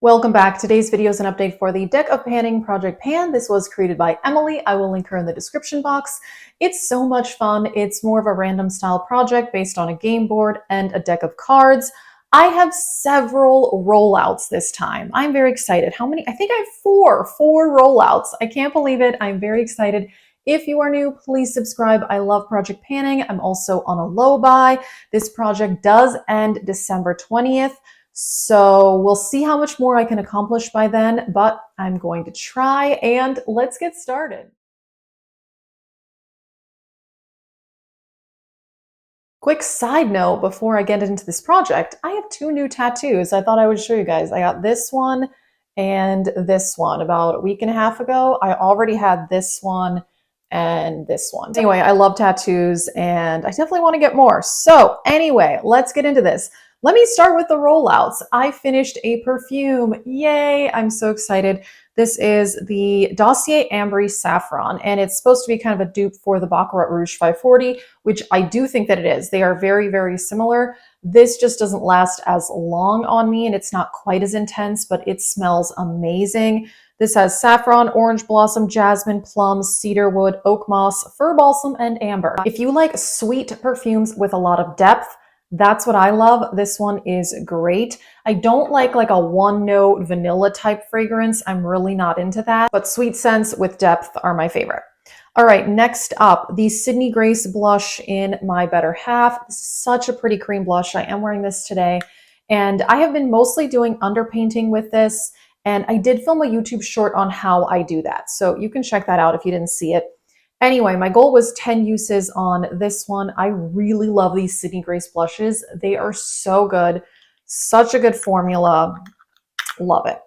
Welcome back. Today's video is an update for the Deck of Panning Project Pan. This was created by Emily. I will link her in the description box. It's so much fun. It's more of a random style project based on a game board and a deck of cards. I have several rollouts this time. I'm very excited. How many? I think I have four rollouts. I can't believe it. I'm very excited. If you are new, please subscribe. I love Project Panning. I'm also on a low buy. This project does end December 20th. So we'll see how much more I can accomplish by then, but I'm going to try, and let's get started. Quick side note before I get into this project, I have two new tattoos I thought I would show you guys. I got this one and this one about a week and a half ago. I already had this one and this one. Anyway, I love tattoos and I definitely want to get more. So anyway, let's get into this. Let me start with the rollouts. I finished a perfume. Yay, I'm so excited. This is the Dossier Ambery Saffron, and it's supposed to be kind of a dupe for the Baccarat Rouge 540, which I do think that it is. They are very, very similar. This just doesn't last as long on me, and it's not quite as intense, but it smells amazing. This has saffron, orange blossom, jasmine, plum, cedarwood, oak moss, fir balsam, and amber. If you like sweet perfumes with a lot of depth, that's what I love. This one is great. I don't like a one-note vanilla type fragrance. I'm really not into that, but sweet scents with depth are my favorite. All right, next up, the Sydney Grace blush in My Better Half. This is such a pretty cream blush. I am wearing this today, and I have been mostly doing underpainting with this, and I did film a YouTube short on how I do that, so you can check that out if you didn't see it. Anyway, my goal was 10 uses on this one. I really love these Sydney Grace blushes. They are so good. Such a good formula. Love it.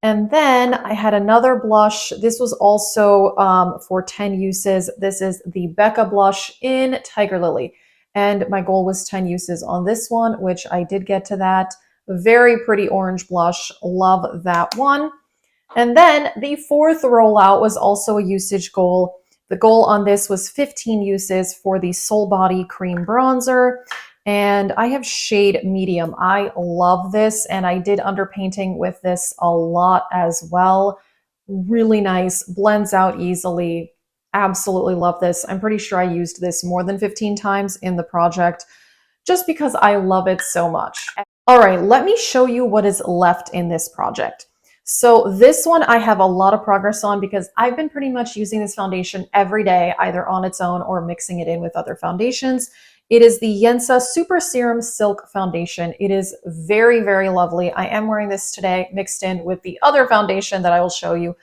And then I had another blush. This was also for 10 uses. This is the Becca blush in Tiger Lily. And my goal was 10 uses on this one, which I did get to that. Very pretty orange blush. Love that one. And then the fourth rollout was also a usage goal. The goal on this was 15 uses for the Soul Body Cream Bronzer, and I have shade medium. I love this, and I did underpainting with this a lot as well. Really nice, blends out easily. Absolutely love this. I'm pretty sure I used this more than 15 times in the project just because I love it so much. All right, let me show you what is left in this project. So this one I have a lot of progress on because I've been pretty much using this foundation every day, either on its own or mixing it in with other foundations. It is the Yensa Super Serum Silk Foundation. It is very, very lovely. I am wearing this today mixed in with the other foundation that I will show you.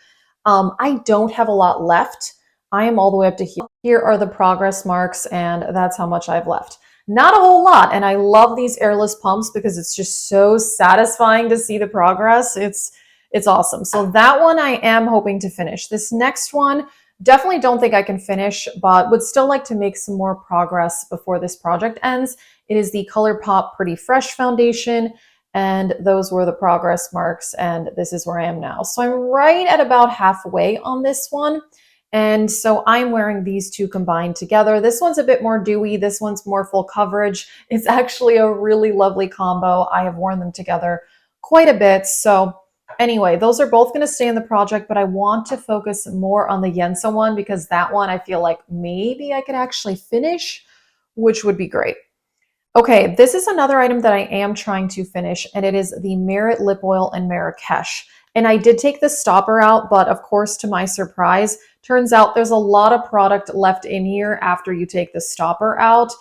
I don't have a lot left. I am all the way up to here. Here are the progress marks, and that's how much I've left. Not a whole lot, and I love these airless pumps because it's just so satisfying to see the progress. It's awesome. So that one I am hoping to finish. This next one, definitely don't think I can finish, but would still like to make some more progress before this project ends. It is the ColourPop Pretty Fresh Foundation, and those were the progress marks, and this is where I am now. So I'm right at about halfway on this one. And so I'm wearing these two combined together. This one's a bit more dewy. This one's more full coverage. It's actually a really lovely combo. I have worn them together quite a bit. So anyway, those are both going to stay in the project, but I want to focus more on the Yensa one because that one I feel like maybe I could actually finish, which would be great. Okay, this is another item that I am trying to finish, and it is the Merit Lip Oil in Marrakesh. And I did take the stopper out, but of course, to my surprise, turns out there's a lot of product left in here after you take the stopper out.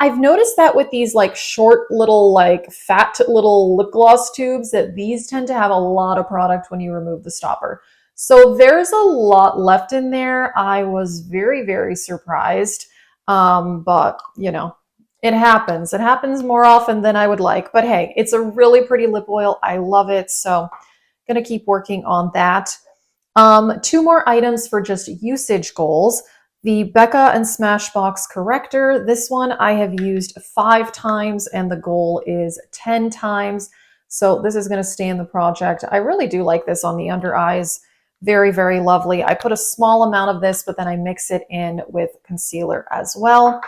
I've noticed that with these short little fat little lip gloss tubes that these tend to have a lot of product when you remove the stopper. So there's a lot left in there. I was very, very surprised. But you know, it happens. It happens more often than I would like. But hey, it's a really pretty lip oil. I love it. So gonna keep working on that. Two more items for just usage goals. The Becca and Smashbox Corrector. This one I have used 5 times and the goal is 10 times. So this is going to stay in the project. I really do like this on the under eyes. Very, very lovely. I put a small amount of this, but then I mix it in with concealer as well.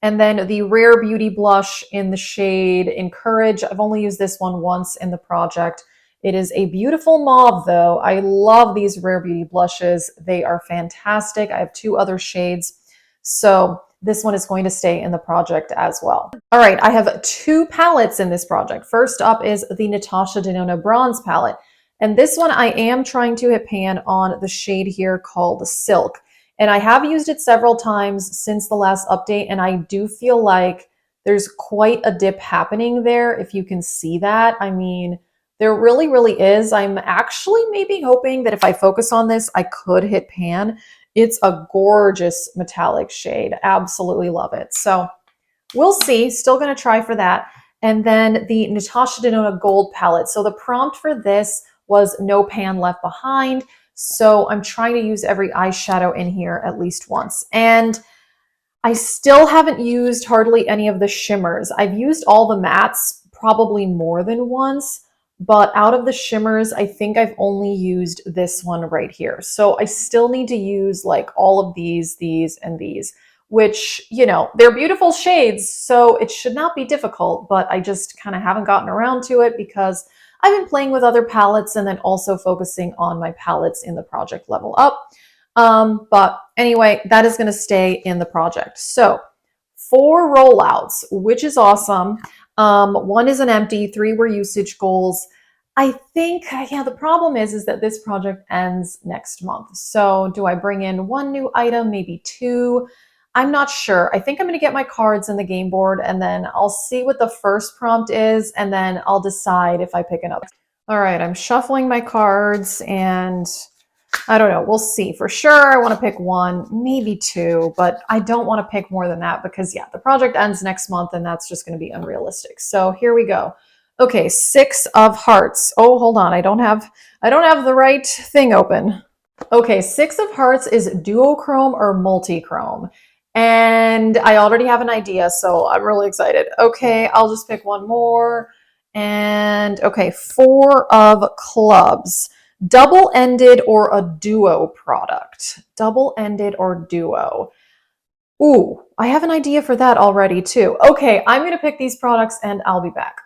And then the Rare Beauty blush in the shade Encourage. I've only used this one once in the project. It is a beautiful mauve though. I love these Rare Beauty blushes. They are fantastic. I have two other shades. So this one is going to stay in the project as well. All right, I have two palettes in this project. First up is the Natasha Denona Bronze palette. And this one I am trying to hit pan on the shade here called Silk. And I have used it several times since the last update, and I do feel like there's quite a dip happening there, if you can see that. I mean, there really, really is. I'm actually maybe hoping that if I focus on this, I could hit pan. It's a gorgeous metallic shade. Absolutely love it. So we'll see. Still going to try for that. And then the Natasha Denona Gold palette. So the prompt for this was no pan left behind. So I'm trying to use every eyeshadow in here at least once. And I still haven't used hardly any of the shimmers. I've used all the mattes probably more than once, but out of the shimmers, I think I've only used this one right here. So I still need to use like all of these, and these, which, you know, they're beautiful shades, so it should not be difficult, but I just kind of haven't gotten around to it because I've been playing with other palettes and then also focusing on my palettes in the project Level Up. But anyway, that is going to stay in the project. So 4 rollouts, which is awesome. 1 is an empty, 3 were usage goals. I think, yeah, the problem is that this project ends next month. So do I bring in 1 new item, maybe 2? I'm not sure. I think I'm going to get my cards in the game board and then I'll see what the first prompt is and then I'll decide if I pick another. All right, I'm shuffling my cards and I don't know. We'll see. For sure, I want to pick 1, maybe 2, but I don't want to pick more than that because, yeah, the project ends next month and that's just going to be unrealistic. So here we go. Okay, 6 of hearts. Oh, hold on. I don't have the right thing open. Okay, 6 of hearts is duochrome or multichrome. And I already have an idea, so I'm really excited. Okay, I'll just pick 1 more. And okay, 4 of clubs. Double-ended or a duo product? Double-ended or duo? Ooh, I have an idea for that already too. Okay, I'm going to pick these products and I'll be back.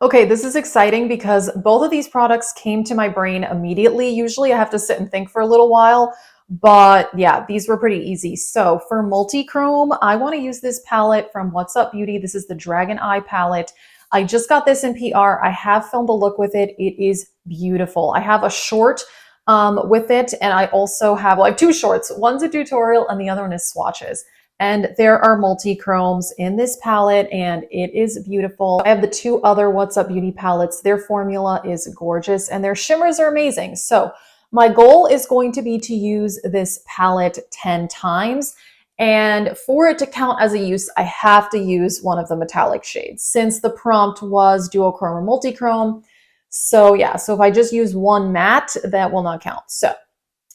Okay, this is exciting because both of these products came to my brain immediately. Usually I have to sit and think for a little while, but yeah, these were pretty easy. So for multichrome, I want to use this palette from What's Up Beauty. This is the Dragon Eye palette. I just got this in PR. I have filmed a look with it. It is beautiful. I have a short with it, and I also have like 2 shorts. One's a tutorial and the other one is swatches. And there are multi-chromes in this palette and it is beautiful. I have the 2 other What's Up Beauty palettes. Their formula is gorgeous and their shimmers are amazing. So my goal is going to be to use this palette 10 times. And for it to count as a use, I have to use one of the metallic shades since the prompt was duochrome or multichrome. So yeah, so if I just use 1 matte, that will not count. So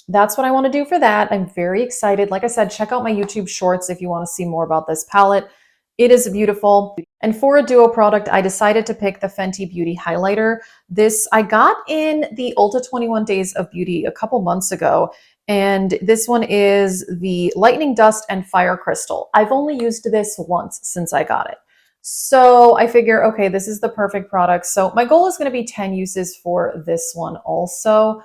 that's what I want to do for that. I'm very excited. Like I said, check out my YouTube shorts if you want to see more about this palette. It is beautiful. And for a duo product, I decided to pick the Fenty Beauty highlighter. This I got in the Ulta 21 Days of Beauty a couple months ago. And this one is the Lightning Dust and Fire Crystal. I've only used this once since I got it. So I figure, okay, this is the perfect product. So my goal is going to be 10 uses for this one also.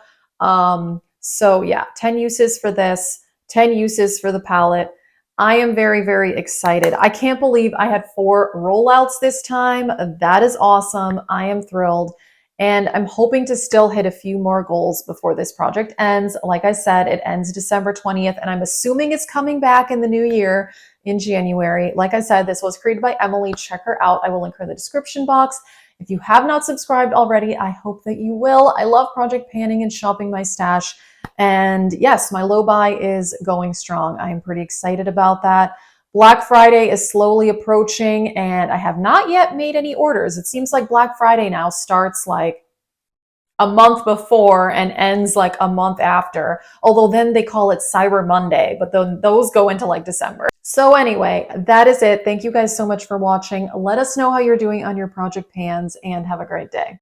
So yeah, 10 uses for this, 10 uses for the palette. I am very, very excited. I can't believe I had 4 rollouts this time. That is awesome. I am thrilled. And I'm hoping to still hit a few more goals before this project ends. Like I said, it ends December 20th, and I'm assuming it's coming back in the new year in January. Like I said, this was created by Emily. Check her out. I will link her in the description box. If you have not subscribed already, I hope that you will. I love project panning and shopping my stash. And yes, my low buy is going strong. I am pretty excited about that. Black Friday is slowly approaching and I have not yet made any orders. It seems like Black Friday now starts like a month before and ends like a month after. Although then they call it Cyber Monday, but then those go into like December. So anyway, that is it. Thank you guys so much for watching. Let us know how you're doing on your project pans and have a great day.